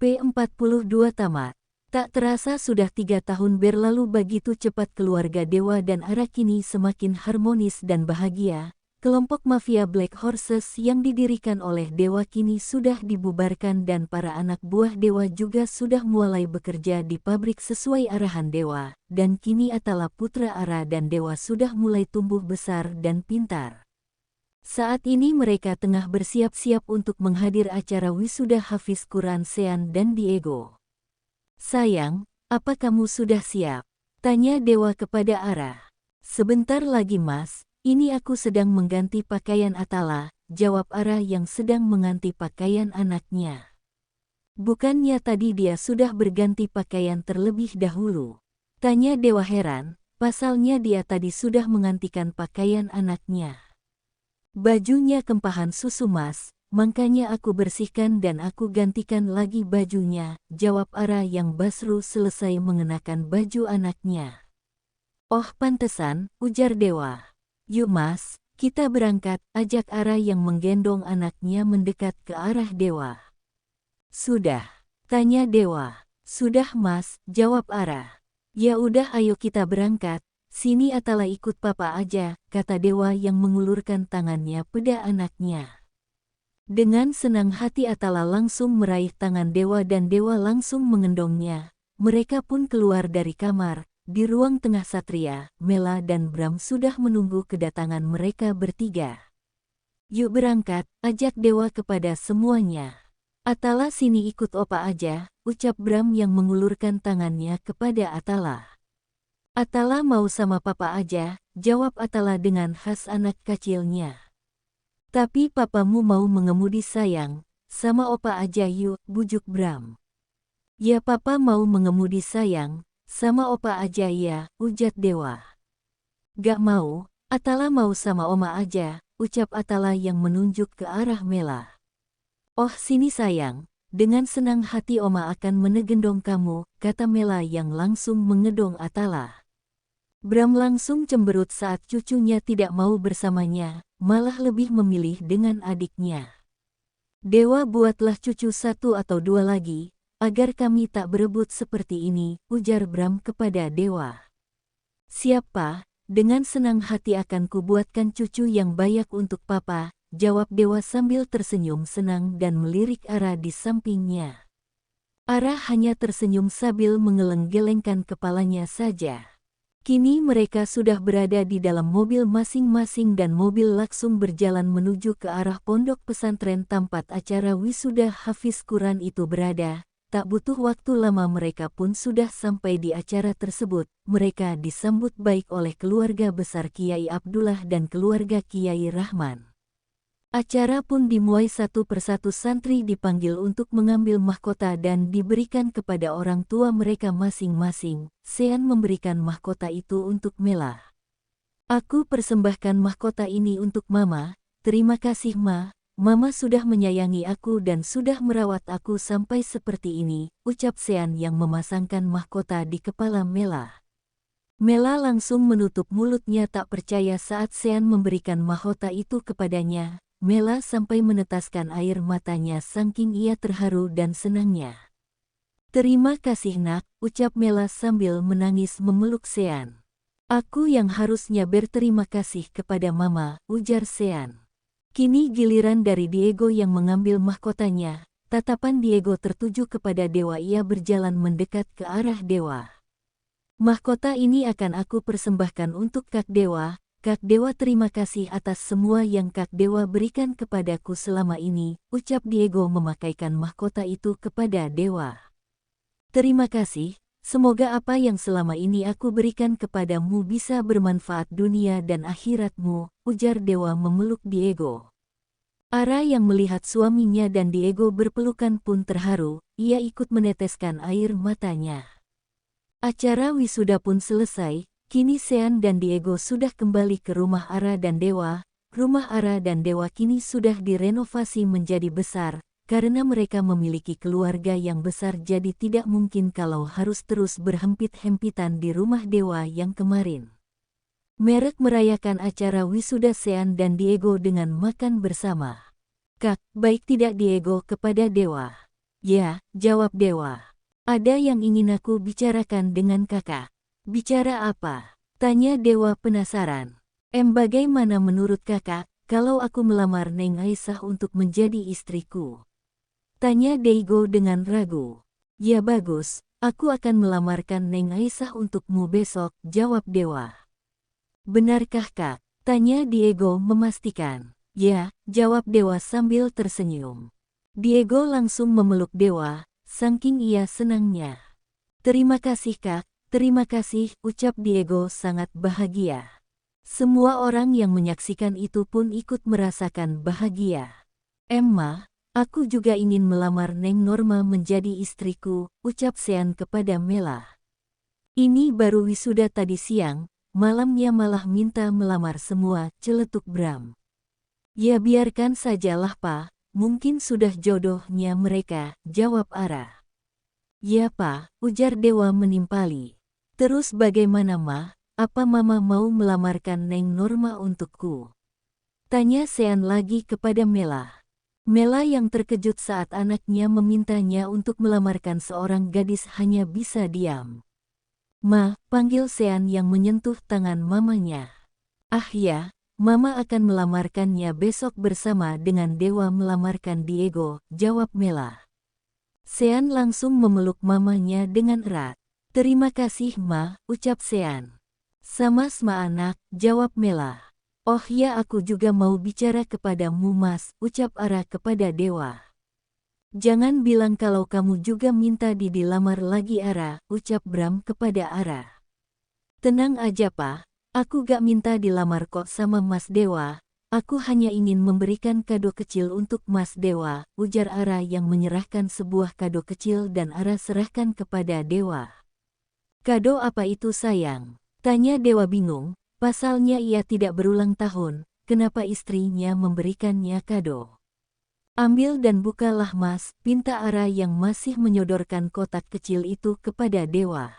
P42 tamat. Tak terasa sudah 3 tahun berlalu, begitu cepat keluarga Dewa dan Ara kini semakin harmonis dan bahagia. Kelompok mafia Black Horses yang didirikan oleh Dewa kini sudah dibubarkan dan para anak buah Dewa juga sudah mulai bekerja di pabrik sesuai arahan Dewa. Dan kini Atala putra Ara dan Dewa sudah mulai tumbuh besar dan pintar. Saat ini mereka tengah bersiap-siap untuk menghadir acara wisuda Hafiz Quran Sean dan Diego. "Sayang, apa kamu sudah siap?" tanya Dewa kepada Ara. "Sebentar lagi Mas, ini aku sedang mengganti pakaian Atala," jawab Ara yang sedang mengganti pakaian anaknya. "Bukannya tadi dia sudah berganti pakaian terlebih dahulu?" tanya Dewa heran, pasalnya dia tadi sudah menggantikan pakaian anaknya. "Bajunya kempahan susu Mas, makanya aku bersihkan dan aku gantikan lagi bajunya," jawab Ara yang baru selesai mengenakan baju anaknya. "Oh pantesan," ujar Dewa. "Yuk Mas, kita berangkat," ajak Ara yang menggendong anaknya mendekat ke arah Dewa. "Sudah?" tanya Dewa. "Sudah Mas," jawab Ara. "Ya udah ayo kita berangkat. Sini Atala ikut papa aja," kata Dewa yang mengulurkan tangannya pada anaknya. Dengan senang hati Atala langsung meraih tangan Dewa dan Dewa langsung mengendongnya. Mereka pun keluar dari kamar. Di ruang tengah Satria, Mela dan Bram sudah menunggu kedatangan mereka bertiga. "Yuk berangkat," ajak Dewa kepada semuanya. "Atala sini ikut opa aja," ucap Bram yang mengulurkan tangannya kepada Atala. "Atala mau sama papa aja," jawab Atala dengan khas anak kecilnya. "Tapi papamu mau mengemudi sayang, sama opa aja yuk," bujuk Bram. "Ya papa mau mengemudi sayang, sama opa aja ya," ujar Dewa. "Gak mau, Atala mau sama oma aja," ucap Atala yang menunjuk ke arah Mela. "Oh sini sayang, dengan senang hati oma akan menegendong kamu," kata Mela yang langsung mengedong Atala. Bram langsung cemberut saat cucunya tidak mau bersamanya, malah lebih memilih dengan adiknya. "Dewa buatlah cucu 1 atau 2 lagi, agar kami tak berebut seperti ini," ujar Bram kepada Dewa. "Siapa? Dengan senang hati akan kubuatkan cucu yang banyak untuk papa," jawab Dewa sambil tersenyum senang dan melirik Ara di sampingnya. Ara hanya tersenyum sambil menggeleng-gelengkan kepalanya saja. Kini mereka sudah berada di dalam mobil masing-masing dan mobil langsung berjalan menuju ke arah pondok pesantren tempat acara wisuda Hafiz Quran itu berada. Tak butuh waktu lama mereka pun sudah sampai di acara tersebut. Mereka disambut baik oleh keluarga besar Kiai Abdullah dan keluarga Kiai Rahman. Acara pun dimulai satu persatu santri dipanggil untuk mengambil mahkota dan diberikan kepada orang tua mereka masing-masing. Sean memberikan mahkota itu untuk Mela. "Aku persembahkan mahkota ini untuk Mama. Terima kasih Ma. Mama sudah menyayangi aku dan sudah merawat aku sampai seperti ini," ucap Sean yang memasangkan mahkota di kepala Mela. Mela langsung menutup mulutnya tak percaya saat Sean memberikan mahkota itu kepadanya. Mela sampai menetaskan air matanya saking ia terharu dan senangnya. "Terima kasih nak," ucap Mela sambil menangis memeluk Sean. "Aku yang harusnya berterima kasih kepada Mama," ujar Sean. Kini giliran dari Diego yang mengambil mahkotanya. Tatapan Diego tertuju kepada Dewa, ia berjalan mendekat ke arah Dewa. "Mahkota ini akan aku persembahkan untuk Kak Dewa. Kak Dewa terima kasih atas semua yang Kak Dewa berikan kepadaku selama ini," ucap Diego memakaikan mahkota itu kepada Dewa. "Terima kasih, semoga apa yang selama ini aku berikan kepadamu bisa bermanfaat dunia dan akhiratmu," ujar Dewa memeluk Diego. Ara yang melihat suaminya dan Diego berpelukan pun terharu, ia ikut meneteskan air matanya. Acara wisuda pun selesai. Kini Sean dan Diego sudah kembali ke rumah Ara dan Dewa. Rumah Ara dan Dewa kini sudah direnovasi menjadi besar, karena mereka memiliki keluarga yang besar jadi tidak mungkin kalau harus terus berhempit-hempitan di rumah Dewa yang kemarin. Mereka merayakan acara wisuda Sean dan Diego dengan makan bersama. "Kak, baik tidak?" Diego kepada Dewa. Ya, jawab Dewa. Ada yang ingin aku bicarakan dengan kakak. Bicara apa? Tanya Dewa penasaran. Bagaimana menurut kakak, kalau aku melamar Neng Aisyah untuk menjadi istriku? Tanya Daigo dengan ragu. Ya bagus, aku akan melamarkan Neng Aisyah untukmu besok, jawab Dewa. Benarkah kak? Tanya Diego memastikan. Ya, jawab Dewa sambil tersenyum. Diego langsung memeluk Dewa, saking ia senangnya. Terima kasih kak, terima kasih, ucap Diego sangat bahagia. Semua orang yang menyaksikan itu pun ikut merasakan bahagia. Emma, aku juga ingin melamar Neng Norma menjadi istriku, ucap Sean kepada Mela. Ini baru wisuda tadi siang, malamnya malah minta melamar semua, celetuk Bram. Ya biarkan sajalah pa, mungkin sudah jodohnya mereka, jawab Ara. Ya pa, ujar Dewa menimpali. Terus bagaimana ma, apa mama mau melamarkan Neng Norma untukku? Tanya Sean lagi kepada Mela. Mela yang terkejut saat anaknya memintanya untuk melamarkan seorang gadis hanya bisa diam. Ma, panggil Sean yang menyentuh tangan mamanya. Ah ya, mama akan melamarkannya besok bersama dengan Dewa melamarkan Diego, jawab Mela. Sean langsung memeluk mamanya dengan erat. Terima kasih ma, ucap Sean. Sama-sama anak, jawab Mela. Oh ya aku juga mau bicara kepadamu mas, ucap Ara kepada Dewa. Jangan bilang kalau kamu juga minta dilamar lagi Ara, ucap Bram kepada Ara. Tenang aja pa, aku gak minta dilamar kok sama Mas Dewa, aku hanya ingin memberikan kado kecil untuk Mas Dewa, ujar Ara yang menyerahkan sebuah kado kecil dan Ara serahkan kepada Dewa. Kado apa itu sayang? Tanya Dewa bingung, pasalnya ia tidak berulang tahun, kenapa istrinya memberikannya kado? Ambil dan bukalah mas, pinta Ara yang masih menyodorkan kotak kecil itu kepada Dewa.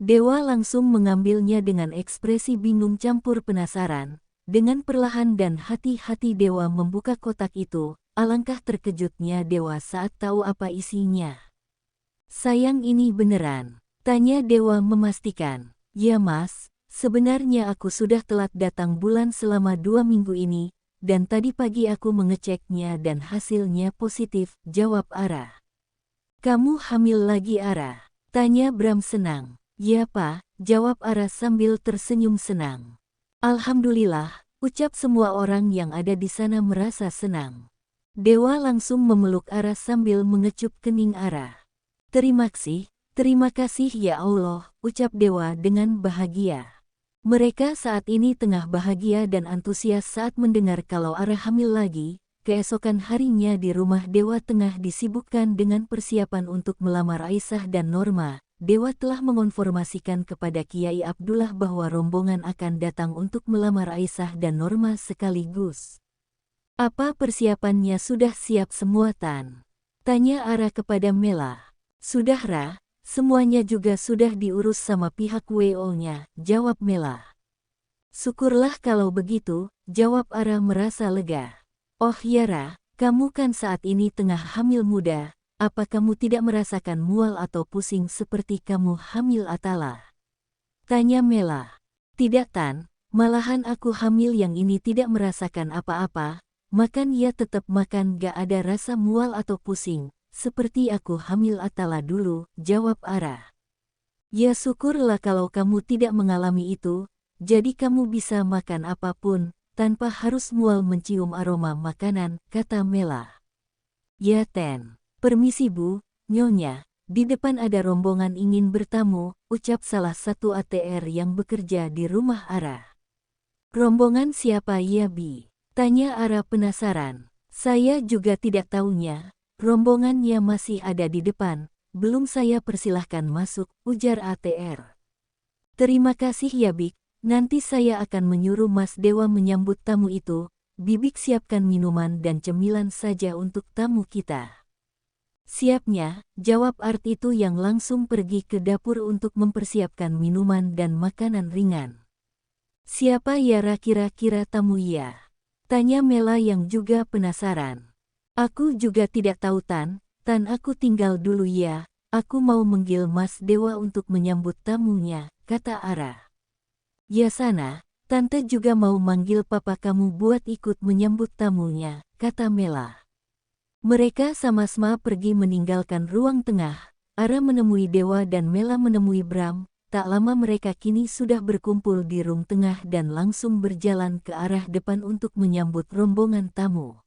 Dewa langsung mengambilnya dengan ekspresi bingung campur penasaran. Dengan perlahan dan hati-hati Dewa membuka kotak itu, alangkah terkejutnya Dewa saat tahu apa isinya. Sayang ini beneran? Tanya Dewa memastikan. Ya mas, sebenarnya aku sudah telat datang bulan selama 2 minggu ini, dan tadi pagi aku mengeceknya dan hasilnya positif, jawab Ara. Kamu hamil lagi Ara? Tanya Bram senang. Ya pa, jawab Ara sambil tersenyum senang. Alhamdulillah, ucap semua orang yang ada di sana merasa senang. Dewa langsung memeluk Ara sambil mengecup kening Ara. Terima kasih ya Allah, ucap Dewa dengan bahagia. Mereka saat ini tengah bahagia dan antusias saat mendengar kalau Ara hamil lagi. Keesokan harinya di rumah Dewa tengah disibukkan dengan persiapan untuk melamar Aisyah dan Norma. Dewa telah mengonformasikan kepada Kiai Abdullah bahwa rombongan akan datang untuk melamar Aisyah dan Norma sekaligus. Apa persiapannya sudah siap semua Tan? Tanya Ara kepada Mela. Sudah Ra, semuanya juga sudah diurus sama pihak WO-nya, jawab Mela. Syukurlah kalau begitu, jawab Ara merasa lega. Oh ya Ra, kamu kan saat ini tengah hamil muda. Apa kamu tidak merasakan mual atau pusing seperti kamu hamil Atala? Tanya Mela. Tidak Tan, malahan aku hamil yang ini tidak merasakan apa-apa, makan ya tetap makan gak ada rasa mual atau pusing, seperti aku hamil Atala dulu, jawab Ara. Ya syukurlah kalau kamu tidak mengalami itu, jadi kamu bisa makan apapun, tanpa harus mual mencium aroma makanan, kata Mela. Ya Ten. Permisi Bu, Nyonya, di depan ada rombongan ingin bertamu, ucap salah satu ATR yang bekerja di rumah Ara. Rombongan siapa ya Bi? Tanya Ara penasaran. Saya juga tidak tahunya, rombongannya masih ada di depan, belum saya persilahkan masuk, ujar ATR. Terima kasih ya Bik, nanti saya akan menyuruh Mas Dewa menyambut tamu itu, Bibik siapkan minuman dan cemilan saja untuk tamu kita. Siapnya, jawab Art itu yang langsung pergi ke dapur untuk mempersiapkan minuman dan makanan ringan. Siapa ya kira-kira tamu ya? Tanya Mela yang juga penasaran. Aku juga tidak tahu Tan, Tan, aku tinggal dulu ya, aku mau manggil Mas Dewa untuk menyambut tamunya, kata Ara. Ya sana, Tante juga mau manggil papa kamu buat ikut menyambut tamunya, kata Mela. Mereka sama-sama pergi meninggalkan ruang tengah. Ara menemui Dewa dan Mela menemui Bram. Tak lama mereka kini sudah berkumpul di ruang tengah dan langsung berjalan ke arah depan untuk menyambut rombongan tamu.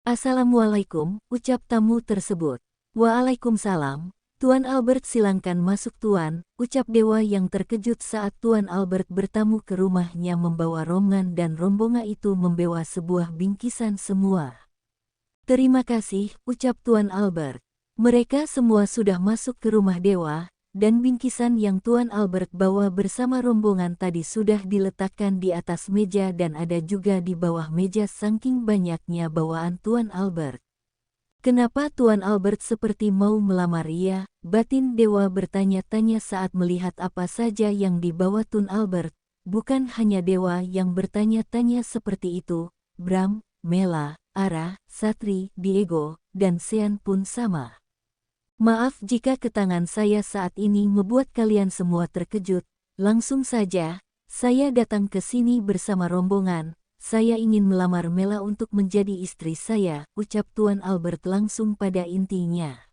Assalamualaikum, ucap tamu tersebut. Waalaikumsalam, Tuan Albert, silangkan masuk Tuan, ucap Dewa yang terkejut saat Tuan Albert bertamu ke rumahnya membawa rombongan dan rombongan itu membawa sebuah bingkisan semua. Terima kasih, ucap Tuan Albert. Mereka semua sudah masuk ke rumah Dewa, dan bingkisan yang Tuan Albert bawa bersama rombongan tadi sudah diletakkan di atas meja dan ada juga di bawah meja saking banyaknya bawaan Tuan Albert. Kenapa Tuan Albert seperti mau melamar ia? Batin Dewa bertanya-tanya saat melihat apa saja yang dibawa Tuan Albert. Bukan hanya Dewa yang bertanya-tanya seperti itu, Bram, Mela, Ara, Satri, Diego, dan Sean pun sama. Maaf jika ketangan saya saat ini membuat kalian semua terkejut. Langsung saja, saya datang ke sini bersama rombongan. Saya ingin melamar Mela untuk menjadi istri saya, ucap Tuan Albert langsung pada intinya.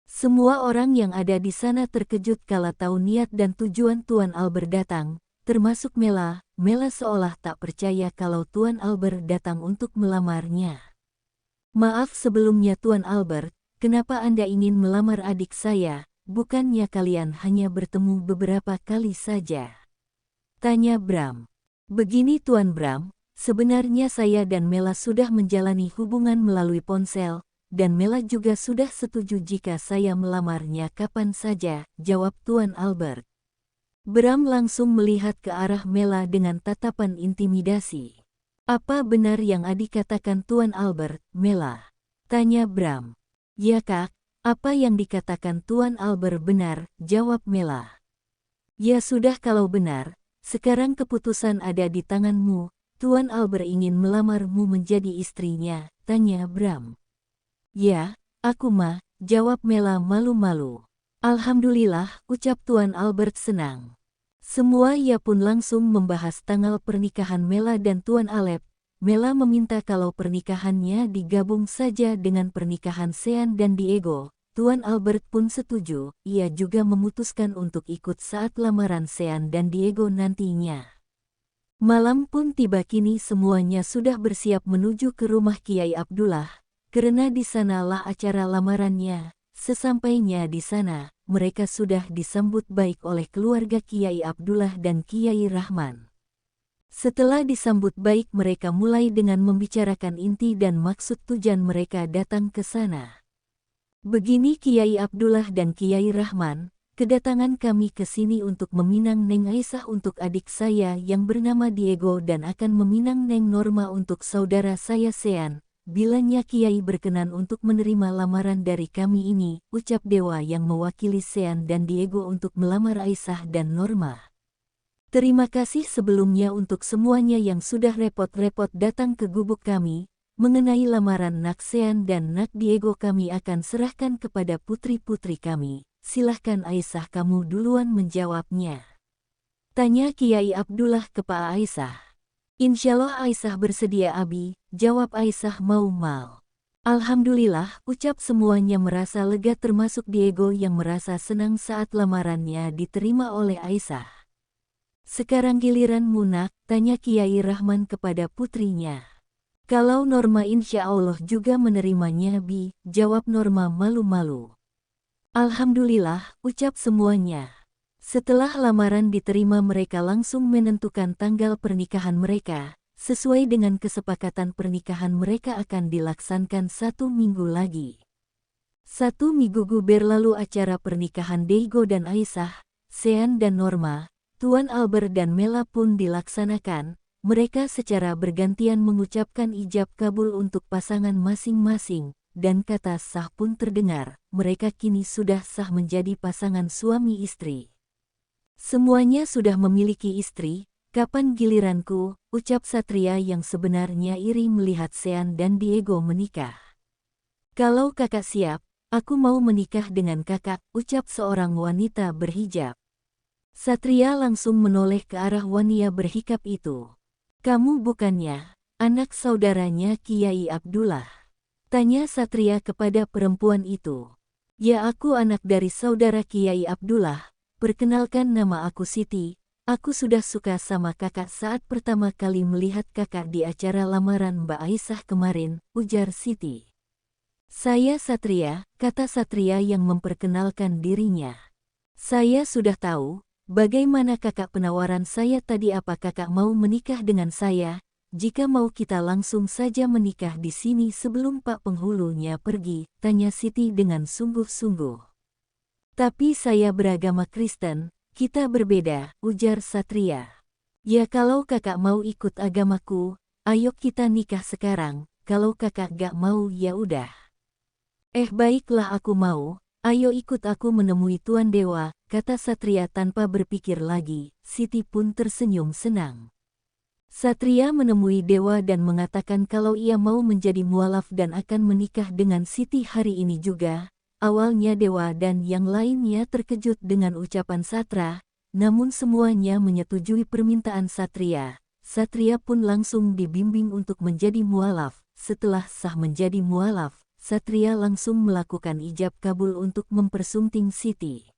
Semua orang yang ada di sana terkejut kala tahu niat dan tujuan Tuan Albert datang, termasuk Mela. Mela seolah tak percaya kalau Tuan Albert datang untuk melamarnya. Maaf sebelumnya Tuan Albert, kenapa Anda ingin melamar adik saya? Bukannya kalian hanya bertemu beberapa kali saja? Tanya Bram. Begini Tuan Bram, sebenarnya saya dan Mela sudah menjalani hubungan melalui ponsel, dan Mela juga sudah setuju jika saya melamarnya kapan saja, jawab Tuan Albert. Bram langsung melihat ke arah Mela dengan tatapan intimidasi. Apa benar yang adik katakan Tuan Albert, Mela? Tanya Bram. Ya Kak, apa yang dikatakan Tuan Albert benar, jawab Mela. Ya sudah kalau benar, sekarang keputusan ada di tanganmu. Tuan Albert ingin melamarmu menjadi istrinya, tanya Bram. Ya, aku mah, jawab Mela malu-malu. Alhamdulillah, ucap Tuan Albert senang. Semua ia pun langsung membahas tanggal pernikahan Mela dan Tuan Alep. Mela meminta kalau pernikahannya digabung saja dengan pernikahan Sean dan Diego. Tuan Albert pun setuju, ia juga memutuskan untuk ikut saat lamaran Sean dan Diego nantinya. Malam pun tiba, kini semuanya sudah bersiap menuju ke rumah Kiai Abdullah, karena di sanalah acara lamarannya. Sesampainya di sana, mereka sudah disambut baik oleh keluarga Kiai Abdullah dan Kiai Rahman. Setelah disambut baik, mereka mulai dengan membicarakan inti dan maksud tujuan mereka datang ke sana. Begini Kiai Abdullah dan Kiai Rahman, kedatangan kami ke sini untuk meminang Neng Aisyah untuk adik saya yang bernama Diego dan akan meminang Neng Norma untuk saudara saya Sean. Bilanya Kiai berkenan untuk menerima lamaran dari kami ini, ucap Dewa yang mewakili Sean dan Diego untuk melamar Aisyah dan Norma. Terima kasih sebelumnya untuk semuanya yang sudah repot-repot datang ke gubuk kami. Mengenai lamaran Nak Sean dan Nak Diego kami akan serahkan kepada putri-putri kami. Silahkan Aisyah kamu duluan menjawabnya. Tanya Kiai Abdullah ke Pak Aisyah. Insyaallah Aisyah bersedia Abi, jawab Aisyah mau-mau. Alhamdulillah, ucap semuanya merasa lega termasuk Diego yang merasa senang saat lamarannya diterima oleh Aisyah. Sekarang giliran Munak, tanya Kiai Rahman kepada putrinya. Kalau Norma insya Allah juga menerimanya Bi, jawab Norma malu-malu. Alhamdulillah, ucap semuanya. Setelah lamaran diterima mereka langsung menentukan tanggal pernikahan mereka. Sesuai dengan kesepakatan pernikahan mereka akan dilaksanakan 1 minggu lagi. 1 minggu berlalu acara pernikahan Diego dan Aisyah, Sean dan Norma, Tuan Albert dan Mela pun dilaksanakan. Mereka secara bergantian mengucapkan ijab kabul untuk pasangan masing-masing. Dan kata sah pun terdengar, mereka kini sudah sah menjadi pasangan suami istri. Semuanya sudah memiliki istri, kapan giliranku, ucap Satria yang sebenarnya iri melihat Sean dan Diego menikah. Kalau kakak siap, Aku mau menikah dengan kakak, ucap seorang wanita berhijab. Satria langsung menoleh ke arah wanita berhijab itu. Kamu bukannya anak saudaranya Kiai Abdullah? Tanya Satria kepada perempuan itu. Ya, aku anak dari saudara Kiai Abdullah. Perkenalkan, nama aku Siti. Aku sudah suka sama kakak saat pertama kali melihat kakak di acara lamaran Mbak Aisyah kemarin, ujar Siti. Saya Satria, kata Satria yang memperkenalkan dirinya. Saya sudah tahu, bagaimana kakak penawaran saya tadi, apa kakak mau menikah dengan saya? Jika mau kita langsung saja menikah di sini sebelum Pak penghulunya pergi, tanya Siti dengan sungguh-sungguh. Tapi saya beragama Kristen, kita berbeda, ujar Satria. Ya kalau kakak mau ikut agamaku, ayo kita nikah sekarang, kalau kakak gak mau ya udah. Baiklah aku mau, ayo ikut aku menemui Tuan Dewa, kata Satria tanpa berpikir lagi. Siti pun tersenyum senang. Satria menemui Dewa dan mengatakan kalau ia mau menjadi mualaf dan akan menikah dengan Siti hari ini juga. Awalnya Dewa dan yang lainnya terkejut dengan ucapan Satra, namun semuanya menyetujui permintaan Satria. Satria pun langsung dibimbing untuk menjadi mualaf. Setelah sah menjadi mualaf, Satria langsung melakukan ijab kabul untuk mempersunting Siti.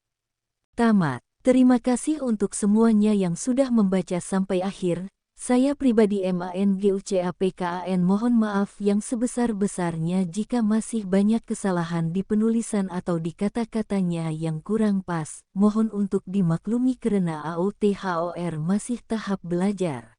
Tamat. Terima kasih untuk semuanya yang sudah membaca sampai akhir. Saya pribadi MANGUCAPKAN mohon maaf yang sebesar-besarnya jika masih banyak kesalahan di penulisan atau di kata-katanya yang kurang pas. Mohon untuk dimaklumi karena AUTHOR masih tahap belajar.